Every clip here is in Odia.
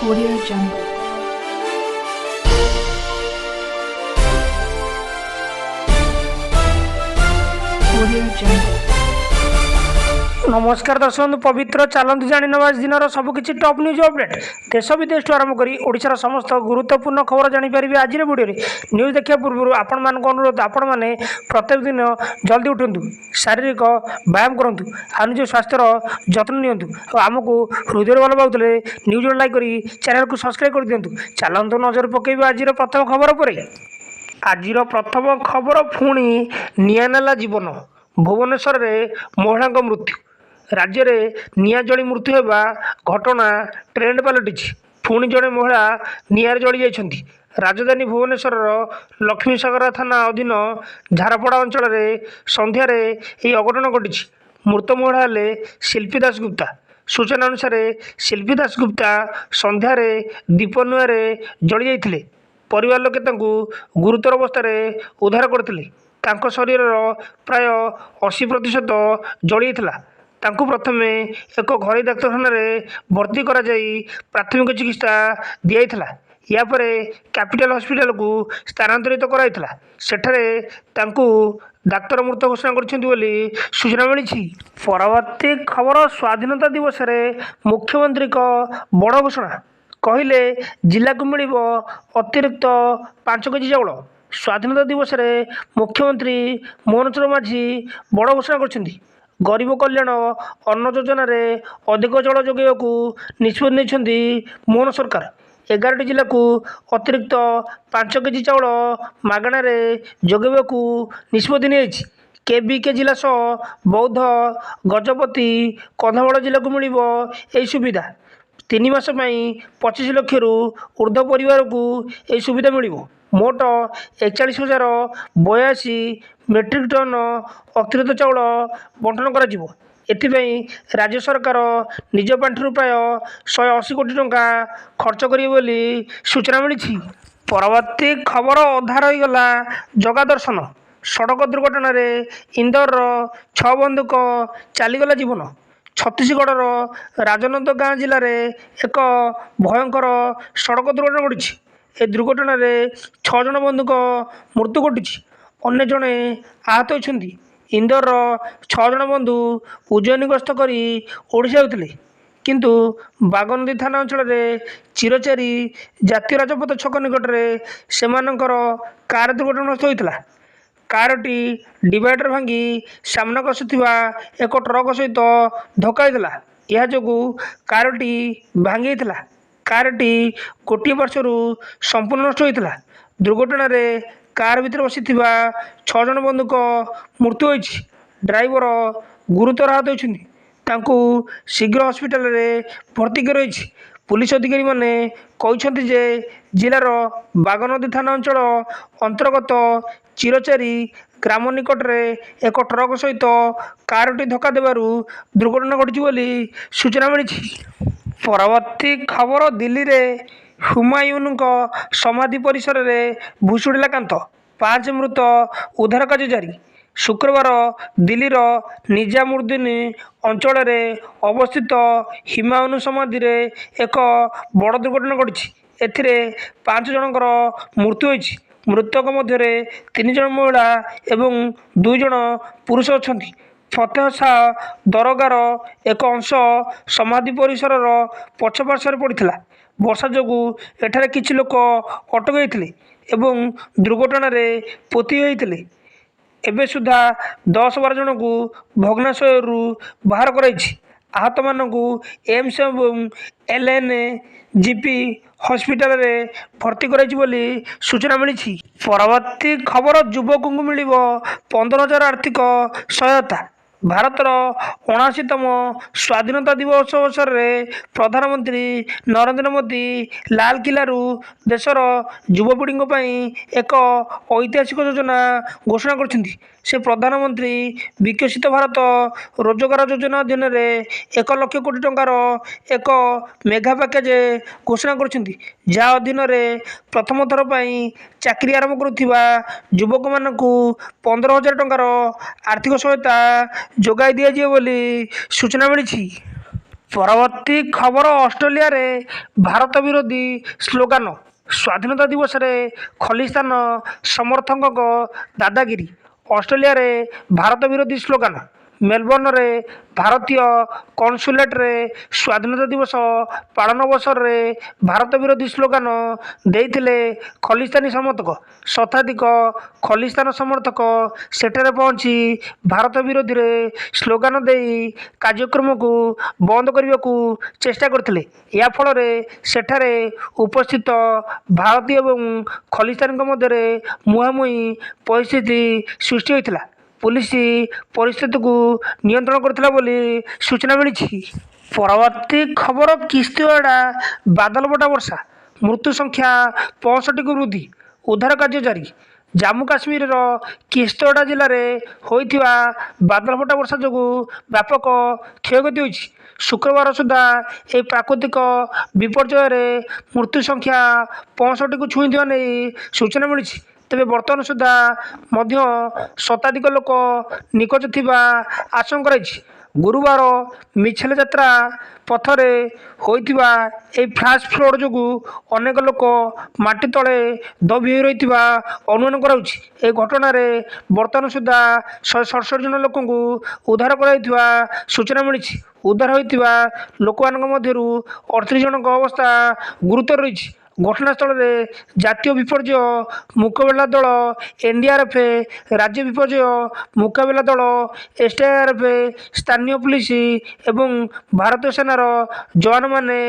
Audio Jungle. Audio Jungle. नमस्कार दर्शक बंधु पवित्र चलतु जाणी नवा दिन सबकि टॉप न्यूज अपडेट देश विदेश आरंभ कर ओडिशार समस्त गुरुत्वपूर्ण खबर जानीपर आज भिडियो न्यूज देखा पूर्व आपण मान अनुरोध आपण मैंने प्रत्येक दिन जल्दी उठु शारीरिक व्यायाम करूँ आ निज स्वास्थ्यर जत्न नियंतु आमको हृदय भल पाते न्यूज लाइक कर चैनल को सब्सक्राइब कर दिंतु चलतु नजर पकेबा आज प्रथम खबर पर आज प्रथम खबर पुणी निया नेला जीवन भुवनेश्वर में महिला मृत्यु राज्य में निया जली मृत्यु होगा घटना ट्रेंड पलटि पुणी जड़े महिला निआर जली जाइछन्ति राजधानी भुवनेश्वर लक्ष्मीसागर थाना अधीन झारपड़ा अंचल सन्धार यह अघटन घटी मृत महिला हेले शिल्पी दास गुप्ता सूचना अनुसार शिल्पी दास गुप्ता सन्धार दीपनुआर जली जाइथिले परिवार लोके तांकु गुरुतर अवस्था उद्धार करथिले तांको शरीर प्राय 80% जली जाइथिला तांकु प्रथमे एक घरोई डाक्तखाना भर्ती करा जाई प्राथमिक चिकित्सा दियाइथिला या परे कैपिटल हॉस्पिटल को स्थानांतरित कराइथिला सेठारे तांकु डाक्तर मृत घोषणा करछन्ति बोली सूचना मिली परवर्ती खबर स्वाधीनता दिवस रे मुख्यमंत्री को बड़ घोषणा कहले जिला को मिल अतिरिक्त 5 केजी चाउल स्वाधीनता दिवस रे मुख्यमंत्री मोहन चरण माझी बड़ घोषणा करछन्ति गरीब कल्याण अन्न योजना रे अधिक जल जोगाइବାକୁ निष्पत्ति नेछन्ति मोहन सरकार 11टी जिला को अतिरिक्त 5 केजी चाउल मागणा रे जोगाइବାକୁ निष्पत्ति नेछि केबीके जिला सह बौद्ध गजपति कंधमाल जिला को मिलिबो एही सुविधा 3 मास 25 लाख रु ऊर्ध्व परिवार को यह सुविधा मिल मोट 41,082 मेट्रिक टन अतिरिक्त चाउल बंटन कर राज्य सरकार निज पांठि प्राय 180 कोटी टंका खर्च करेंगे सूचना मिली परवर्ती खबर अधा रहीगला जगा दर्शन सड़क दुर्घटना इंदौर 6 बंधुक चलीगला जीवन छत्तीसगढ़ राजनंद गाँ जिले में एक भयंकर सड़क दुर्घटना घटी ए दुर्घटना 6 जन बंधुक मृत्यु घटी अन्य जड़े आहत होती इंदौर 6 जन बंधु उज्जयिनी गस्त कर ओडिशा होते किंतु बागनदी थाना अंचल चिरचेरी जातीय राजपथ छक निकट में से कार दुर्घटनाग्रस्त होता कारटी डिवाइडर भांगी सामना आସୁଥିବା एक ट्रक सहित धक्का होता यह जो कारटी भांगी कारटी गोटे पार्श्वर संपूर्ण नष्ट होता दुर्घटना कार भितर बसी 6 जन बंधुक मृत्यु होती ड्राइवर गुरुतर आहत होती शीघ्र हॉस्पिटल रे भर्ती कर पुलिस अधिकारी माने कहते जे जिलार बागनदी थाना अंचल अंतर्गत चिरचेरी ग्राम निकट में एक ट्रक सहित कारटी धक्का देवारू दुर्घटना घटी बोली सूचना मिली परवर्ती खबर दिल्ली रे हुमायून समाधि परिसर में भुशुड़िला कांत 5 मृत उद्धार कार्य जारी शुक्रवार दिल्लीर निजामुद्दीन अंचल अवस्थित हुमायून समाधि रे एक बड़ दुर्घटना घटी एथिरे 5 जनकर मृत्यु होती मृतक मध्य 3 जन महिला एवं 2 जन पुरुष अच्छा फतेह शाह दरगार एक अंश समाधि परिसर पछपार्श्वर पड़ा वर्षा जो एठारे किछि लोक अटक होते एवं दुर्घटना पोती होते एबे सुधा 10-12 जन को भग्नाशय बाहर कराई आहत मानू एम्स एवं LNGP हॉस्पिटल रे भर्ती कराई बोली सूचना मिली परवर्ती खबर युवक को मिल 15,000 आर्थिक सहायता भारतर 79तम स्वाधीनता दिवस अवसर में प्रधानमंत्री नरेंद्र मोदी लाल किलारू देशर युवपीढ़ी एक ऐतिहासिक योजना घोषणा कर प्रधानमंत्री विकसित भारत रोजगार योजना अधीन 1 लाख कोटी टंकार एक मेगा पैकेज घोषणा कर जहाँ अधीन प्रथम थर चाकरी आरंभ करुवा युवक मानू 15,000 टंकार आर्थिक सहायता जोगाई दिया बोली सूचना मिली ପରବର୍ତ୍ତୀ ଖବର ଅଷ୍ଟ୍ରେଲିଆରେ ଭାରତ ବିରୋଧୀ ସ୍ଲୋଗାନ ସ୍ୱାଧୀନତା ଦିବସରେ ଖଲିସ୍ତାନ ସମର୍ଥକଙ୍କ ଦାଦାଗିରି ଅଷ୍ଟ୍ରେଲିଆରେ ଭାରତ ବିରୋଧୀ ସ୍ଲୋଗାନ ମେଲବର୍ଣ୍ଣରେ ଭାରତୀୟ କନସୁଲେଟରେ ସ୍ୱାଧୀନତା ଦିବସ ପାଳନ ଅବସରରେ ଭାରତ ବିରୋଧୀ ସ୍ଲୋଗାନ ଦେଇଥିଲେ ଖଲିସ୍ତାନୀ ସମର୍ଥକ ଶତାଧିକ ଖଲିସ୍ତାନ ସମର୍ଥକ ସେଠାରେ ପହଞ୍ଚି ଭାରତ ବିରୋଧୀରେ ସ୍ଲୋଗାନ ଦେଇ କାର୍ଯ୍ୟକ୍ରମକୁ ବନ୍ଦ କରିବାକୁ ଚେଷ୍ଟା କରିଥିଲେ। ଏହା ଫଳରେ ସେଠାରେ ଉପସ୍ଥିତ ଭାରତୀୟ ଏବଂ ଖଲିସ୍ତାନୀଙ୍କ ମଧ୍ୟରେ ମୁହାଁମୁହିଁ ପରିସ୍ଥିତି ସୃଷ୍ଟି ହୋଇଥିଲା। ପୁଲିସ ପରିସ୍ଥିତିକୁ ନିୟନ୍ତ୍ରଣ କରିଥିଲା ବୋଲି ସୂଚନା ମିଳିଛି। ପରବର୍ତ୍ତୀ ଖବର କିସ୍ତିୱାଡ଼ା ବାଦଲଫଟା ବର୍ଷା ମୃତ୍ୟୁ ସଂଖ୍ୟା 65କୁ ବୃଦ୍ଧି ଉଦ୍ଧାର କାର୍ଯ୍ୟ ଜାରି ଜାମ୍ମୁ କାଶ୍ମୀରର କିସ୍ତିୱାଡ଼ା ଜିଲ୍ଲାରେ ହୋଇଥିବା ବାଦଲଫଟା ବର୍ଷା ଯୋଗୁଁ ବ୍ୟାପକ କ୍ଷୟକ୍ଷତି ହୋଇଛି। ଶୁକ୍ରବାର ସୁଦ୍ଧା ଏହି ପ୍ରାକୃତିକ ବିପର୍ଯ୍ୟୟରେ ମୃତ୍ୟୁ ସଂଖ୍ୟା 65କୁ ଛୁଇଁଥିବା ନେଇ ସୂଚନା ମିଳିଛି। ତେବେ ବର୍ତ୍ତମାନ ସୁଦ୍ଧା ମଧ୍ୟ ଶତାଧିକ ଲୋକ ନିଖୋଜ ଥିବା ଆଶଙ୍କା କରାଯାଇଛି। ଗୁରୁବାର ମିଛେଲ ଯାତ୍ରା ପଥରେ ହୋଇଥିବା ଏହି ଫ୍ଲାସ୍ ଫ୍ଲଡ୍ ଯୋଗୁଁ ଅନେକ ଲୋକ ମାଟି ତଳେ ଦବି ହୋଇ ରହିଥିବା ଅନୁମାନ କରାଯାଉଛି। ଏହି ଘଟଣାରେ ବର୍ତ୍ତମାନ ସୁଦ୍ଧା 167 ଜଣ ଲୋକଙ୍କୁ ଉଦ୍ଧାର କରାଯାଇଥିବା ସୂଚନା ମିଳିଛି। ଉଦ୍ଧାର ହୋଇଥିବା ଲୋକମାନଙ୍କ ମଧ୍ୟରୁ 38 ଜଣଙ୍କ ଅବସ୍ଥା ଗୁରୁତର ରହିଛି। ଘଟଣାସ୍ଥଳରେ ଜାତୀୟ ବିପର୍ଯ୍ୟୟ ମୁକାବିଲା ଦଳ ଏନଡିଆରଏଫ ରାଜ୍ୟ ବିପର୍ଯ୍ୟୟ ମୁକାବିଲା ଦଳ ଏସଡିଆରଏଫ ସ୍ଥାନୀୟ ପୁଲିସ ଏବଂ ଭାରତୀୟ ସେନାର ଯବାନମାନେ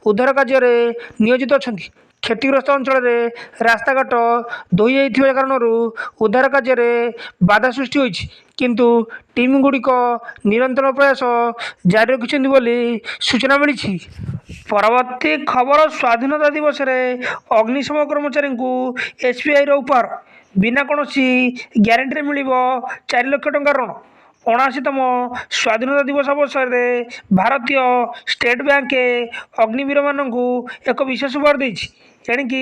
ଉଦ୍ଧାର କାର୍ଯ୍ୟରେ ନିୟୋଜିତ ଅଛନ୍ତି। କ୍ଷତିଗ୍ରସ୍ତ ଅଞ୍ଚଳରେ ରାସ୍ତାଘାଟ ଧୋଇଯାଇଥିବା କାରଣରୁ ଉଦ୍ଧାର କାର୍ଯ୍ୟରେ ବାଧା ସୃଷ୍ଟି ହୋଇଛି କିନ୍ତୁ ଟିମ୍ଗୁଡ଼ିକ ନିରନ୍ତର ପ୍ରୟାସ ଜାରି ରଖିଛନ୍ତି ବୋଲି ସୂଚନା ମିଳିଛି। ପରବର୍ତ୍ତୀ ଖବର ସ୍ୱାଧୀନତା ଦିବସରେ ଅଗ୍ନିଶମ କର୍ମଚାରୀଙ୍କୁ ଏସବିଆଇର ଉପହାର ବିନା କୌଣସି ଗ୍ୟାରେଣ୍ଟିରେ ମିଳିବ 4 ଲକ୍ଷ ଟଙ୍କା ଋଣ 79ତମ ସ୍ୱାଧୀନତା ଦିବସ ଅବସରରେ ଭାରତୀୟ ଷ୍ଟେଟ୍ ବ୍ୟାଙ୍କ ଅଗ୍ନିବୀରମାନଙ୍କୁ ଏକ ବିଶେଷ ଉପହାର ଦେଇଛି। ଏଣିକି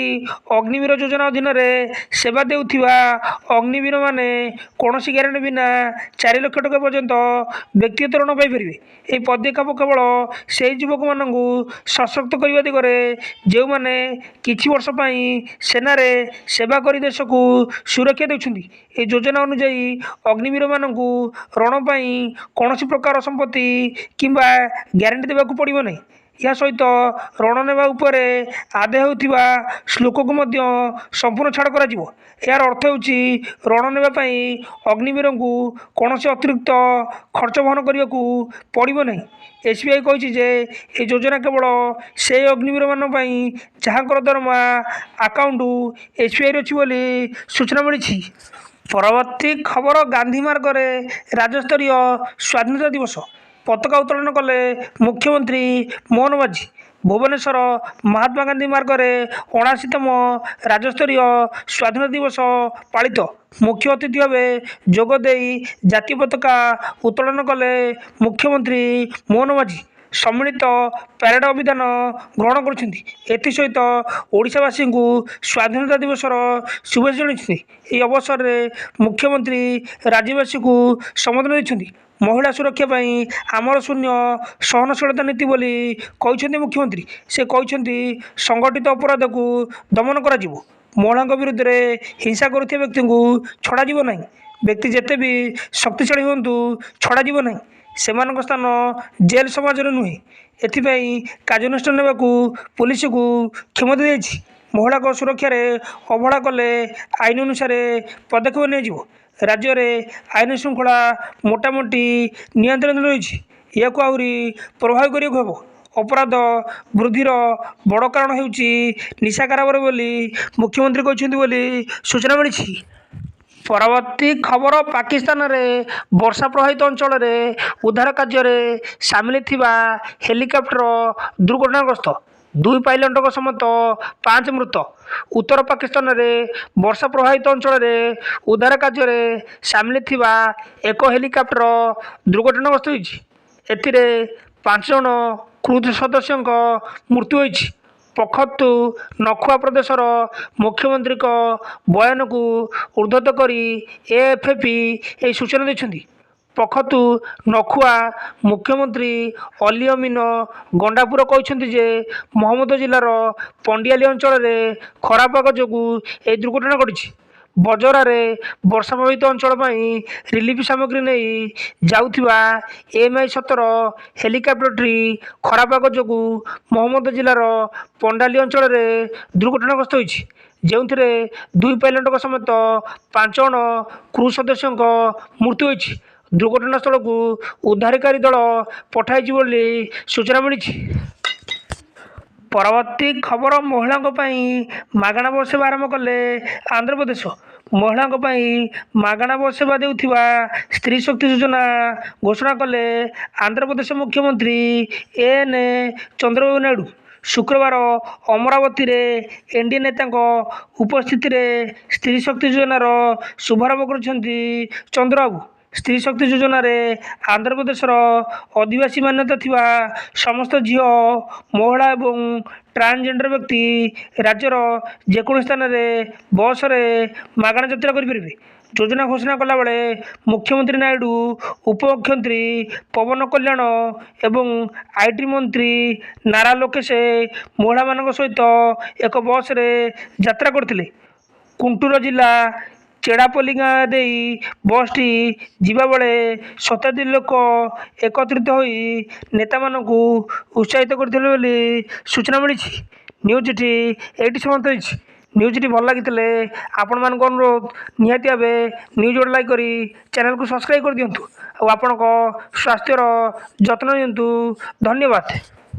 ଅଗ୍ନିବୀର ଯୋଜନା ଅଧୀନରେ ସେବା ଦେଉଥିବା ଅଗ୍ନିବୀରମାନେ କୌଣସି ଗ୍ୟାରେଣ୍ଟି ବିନା 4 ଲକ୍ଷ ଟଙ୍କା ପର୍ଯ୍ୟନ୍ତ ବ୍ୟକ୍ତିଗତ ଋଣ ପାଇପାରିବେ। ଏହି ପଦକ୍ଷେପ କେବଳ ସେହି ଯୁବକମାନଙ୍କୁ ସଶକ୍ତ କରିବା ଦିଗରେ ଯେଉଁମାନେ କିଛି ବର୍ଷ ପାଇଁ ସେନାରେ ସେବା କରି ଦେଶକୁ ସୁରକ୍ଷା ଦେଉଛନ୍ତି। ଏହି ଯୋଜନା ଅନୁଯାୟୀ ଅଗ୍ନିବୀରମାନଙ୍କୁ ଋଣ ପାଇଁ କୌଣସି ପ୍ରକାର ସମ୍ପତ୍ତି କିମ୍ବା ଗ୍ୟାରେଣ୍ଟି ଦେବାକୁ ପଡ଼ିବ ନାହିଁ। ଏହା ସହିତ ଋଣ ନେବା ଉପରେ ଆଦାୟ ହେଉଥିବା ଶୁଳ୍କକୁ ମଧ୍ୟ ସମ୍ପୂର୍ଣ୍ଣ ଛାଡ଼ କରାଯିବ। ଏହାର ଅର୍ଥ ହେଉଛି ଋଣ ନେବା ପାଇଁ ଅଗ୍ନିବୀରଙ୍କୁ କୌଣସି ଅତିରିକ୍ତ ଖର୍ଚ୍ଚ ବହନ କରିବାକୁ ପଡ଼ିବ ନାହିଁ। ଏସବିଆଇ କହିଛି ଯେ ଏହି ଯୋଜନା କେବଳ ସେହି ଅଗ୍ନିବୀରମାନଙ୍କ ପାଇଁ ଯାହାଙ୍କର ଦରମା ଆକାଉଣ୍ଟ ଏସବିଆଇରେ ଅଛି ବୋଲି ସୂଚନା ମିଳିଛି। ପରବର୍ତ୍ତୀ ଖବର ଗାନ୍ଧୀ ମାର୍ଗରେ ରାଜ୍ୟସ୍ତରୀୟ ସ୍ୱାଧୀନତା ଦିବସ ପତାକା ଉତ୍ତୋଳନ କଲେ ମୁଖ୍ୟମନ୍ତ୍ରୀ ମୋହନ ମାଝୀ। ଭୁବନେଶ୍ୱର ମହାତ୍ମା ଗାନ୍ଧୀ ମାର୍ଗରେ 79ତମ ରାଜ୍ୟସ୍ତରୀୟ ସ୍ୱାଧୀନତା ଦିବସ ପାଳିତ ମୁଖ୍ୟ ଅତିଥି ଭାବେ ଯୋଗ ଦେଇ ଜାତୀୟ ପତାକା ଉତ୍ତୋଳନ କଲେ ମୁଖ୍ୟମନ୍ତ୍ରୀ ମୋହନ ମାଝୀ। ସମ୍ମିଳିତ ପ୍ୟାରେଡ୍ ଅଭିଯାନ ଗ୍ରହଣ କରିଛନ୍ତି। ଏଥିସହିତ ଓଡ଼ିଶାବାସୀଙ୍କୁ ସ୍ୱାଧୀନତା ଦିବସର ଶୁଭେଚ୍ଛା ଜଣାଇଛନ୍ତି। ଏହି ଅବସରରେ ମୁଖ୍ୟମନ୍ତ୍ରୀ ରାଜ୍ୟବାସୀଙ୍କୁ ସମ୍ବୋଧନ ଦେଇଛନ୍ତି। ମହିଳା ସୁରକ୍ଷା ପାଇଁ ଆମର ଶୂନ୍ୟ ସହନଶୀଳତା ନୀତି ବୋଲି କହିଛନ୍ତି ମୁଖ୍ୟମନ୍ତ୍ରୀ। ସେ କହିଛନ୍ତି ସଂଗଠିତ ଅପରାଧକୁ ଦମନ କରାଯିବ। ମହିଳାଙ୍କ ବିରୁଦ୍ଧରେ ହିଂସା କରୁଥିବା ବ୍ୟକ୍ତିଙ୍କୁ ଛଡ଼ାଯିବ ନାହିଁ। ବ୍ୟକ୍ତି ଯେତେ ବି ଶକ୍ତିଶାଳୀ ହୁଅନ୍ତୁ ଛଡ଼ାଯିବ ନାହିଁ। ସେମାନଙ୍କ ସ୍ଥାନ ଜେଲ୍ ସମାଜରେ ନୁହେଁ। ଏଥିପାଇଁ କାର୍ଯ୍ୟାନୁଷ୍ଠାନ ନେବାକୁ ପୁଲିସକୁ କ୍ଷମତା ଦିଆଯାଇଛି। ମହିଳାଙ୍କ ସୁରକ୍ଷାରେ ଅବହେଳା କଲେ ଆଇନ ଅନୁସାରେ ପଦକ୍ଷେପ ନିଆଯିବ। ରାଜ୍ୟରେ ଆଇନ ଶୃଙ୍ଖଳା ମୋଟାମୋଟି ନିୟନ୍ତ୍ରଣରେ ରହିଛି। ଏହାକୁ ଆହୁରି ପ୍ରଭାବୀ କରିବାକୁ ହେବ। ଅପରାଧ ବୃଦ୍ଧିର ବଡ଼ କାରଣ ହେଉଛି ନିଶା କାରବାର ବୋଲି ମୁଖ୍ୟମନ୍ତ୍ରୀ କହିଛନ୍ତି ବୋଲି ସୂଚନା ମିଳିଛି। ପରବର୍ତ୍ତୀ ଖବର ପାକିସ୍ତାନରେ ବର୍ଷା ପ୍ରଭାବିତ ଅଞ୍ଚଳରେ ଉଦ୍ଧାର କାର୍ଯ୍ୟରେ ସାମିଲ ଥିବା ହେଲିକପ୍ଟର ଦୁର୍ଘଟଣାଗ୍ରସ୍ତ 2 ପାଇଲଟଙ୍କ ସମେତ 5 ମୃତ। ଉତ୍ତର ପାକିସ୍ତାନରେ ବର୍ଷା ପ୍ରଭାବିତ ଅଞ୍ଚଳରେ ଉଦ୍ଧାର କାର୍ଯ୍ୟରେ ସାମିଲ ଥିବା ଏକ ହେଲିକପ୍ଟର ଦୁର୍ଘଟଣାଗ୍ରସ୍ତ ହୋଇଛି। ଏଥିରେ 5 ଜଣ କ୍ରୁ ସଦସ୍ୟଙ୍କ ମୃତ୍ୟୁ ହୋଇଛି। ପଖତୁ ନଖୁଆ ପ୍ରଦେଶର ମୁଖ୍ୟମନ୍ତ୍ରୀଙ୍କ ବୟାନକୁ ଉଦ୍ଧୃତ କରି ଏଏଫପି ଏହି ସୂଚନା ଦେଇଛନ୍ତି। ପଖତୁ ନଖୁଆ ମୁଖ୍ୟମନ୍ତ୍ରୀ ଅଲି ଅମିନ ଗଣ୍ଡାପୁର କହିଛନ୍ତି ଯେ ମହମ୍ମଦ ଜିଲ୍ଲାର ପଣ୍ଡିଆଲି ଅଞ୍ଚଳରେ ଖରାପ ପାଗ ଯୋଗୁଁ ଏହି ଦୁର୍ଘଟଣା ଘଟିଛି। ବଜରାରେ ବର୍ଷା ପ୍ରଭାବିତ ଅଞ୍ଚଳ ପାଇଁ ରିଲିଫ ସାମଗ୍ରୀ ନେଇ ଯାଉଥିବା MI-17 ହେଲିକପ୍ଟରଟି ଖରାପ ପାଗ ଯୋଗୁଁ ମହମ୍ମଦ ଜିଲ୍ଲାର ପଣ୍ଡାଲି ଅଞ୍ଚଳରେ ଦୁର୍ଘଟଣାଗ୍ରସ୍ତ ହୋଇଛି, ଯେଉଁଥିରେ 2 ପାଇଲଟଙ୍କ ସମେତ 5 ଜଣ କ୍ରୁ ସଦସ୍ୟଙ୍କ ମୃତ୍ୟୁ ହୋଇଛି। ଦୁର୍ଘଟଣାସ୍ଥଳକୁ ଉଦ୍ଧାରକାରୀ ଦଳ ପଠାଯାଇଛି ବୋଲି ସୂଚନା ମିଳିଛି। ପରବର୍ତ୍ତୀ ଖବର ମହିଳାଙ୍କ ପାଇଁ ମାଗଣା ବସ୍ ସେବା ଆରମ୍ଭ କଲେ ଆନ୍ଧ୍ରପ୍ରଦେଶ। ମହିଳାଙ୍କ ପାଇଁ ମାଗଣା ବସ୍ ସେବା ଦେଉଥିବା ସ୍ତ୍ରୀ ଶକ୍ତି ଯୋଜନା ଘୋଷଣା କଲେ ଆନ୍ଧ୍ରପ୍ରଦେଶ ମୁଖ୍ୟମନ୍ତ୍ରୀ ଏନ୍ ଚନ୍ଦ୍ରବାବୁ ନାଇଡୁ। ଶୁକ୍ରବାର ଅମରାବତୀରେ ଏନ୍ଡିଏ ନେତାଙ୍କ ଉପସ୍ଥିତିରେ ସ୍ତ୍ରୀ ଶକ୍ତି ଯୋଜନାର ଶୁଭାରମ୍ଭ କରିଛନ୍ତି ଚନ୍ଦ୍ରବାବୁ। ସ୍ତ୍ରୀ ଶକ୍ତି ଯୋଜନାରେ ଆନ୍ଧ୍ରପ୍ରଦେଶର ଅଧିବାସୀ ମାନ୍ୟତା ଥିବା ସମସ୍ତ ଝିଅ, ମହିଳା ଏବଂ ଟ୍ରାନ୍ସଜେଣ୍ଡର ବ୍ୟକ୍ତି ରାଜ୍ୟର ଯେକୌଣସି ସ୍ଥାନରେ ବସ୍ରେ ମାଗଣା ଯାତ୍ରା କରିପାରିବେ। ଯୋଜନା ଘୋଷଣା କଲାବେଳେ ମୁଖ୍ୟମନ୍ତ୍ରୀ ନାଇଡୁ ଉପମୁଖ୍ୟମନ୍ତ୍ରୀ ପବନ କଲ୍ୟାଣ ଏବଂ IT ମନ୍ତ୍ରୀ ନାରା ଲୋକେଶ ମହିଳାମାନଙ୍କ ସହିତ ଏକ ବସ୍ରେ ଯାତ୍ରା କରିଥିଲେ। ଗୁଣ୍ଟୁର ଜିଲ୍ଲା ଚେଡାପଲ୍ଲୀ ଗାଁ ଦେଇ ବସ୍ଟି ଯିବାବେଳେ ଶତାଧିକ ଲୋକ ଏକତ୍ରିତ ହୋଇ ନେତାମାନଙ୍କୁ ଉତ୍ସାହିତ କରିଥିଲେ ବୋଲି ସୂଚନା ମିଳିଛି। ନ୍ୟୁଜ୍ଟି ଏଇଠି ସମାପ୍ତ ହୋଇଛି। ନ୍ୟୁଜ୍ଟି ଭଲ ଲାଗିଥିଲେ ଆପଣମାନଙ୍କୁ ଅନୁରୋଧ ନିହାତି ଭାବେ ନ୍ୟୁଜ୍ ଗୋଟେ ଲାଇକ୍ କରି ଚ୍ୟାନେଲକୁ ସବସ୍କ୍ରାଇବ୍ କରିଦିଅନ୍ତୁ ଆଉ ଆପଣଙ୍କ ସ୍ୱାସ୍ଥ୍ୟର ଯତ୍ନ ନିଅନ୍ତୁ। ଧନ୍ୟବାଦ।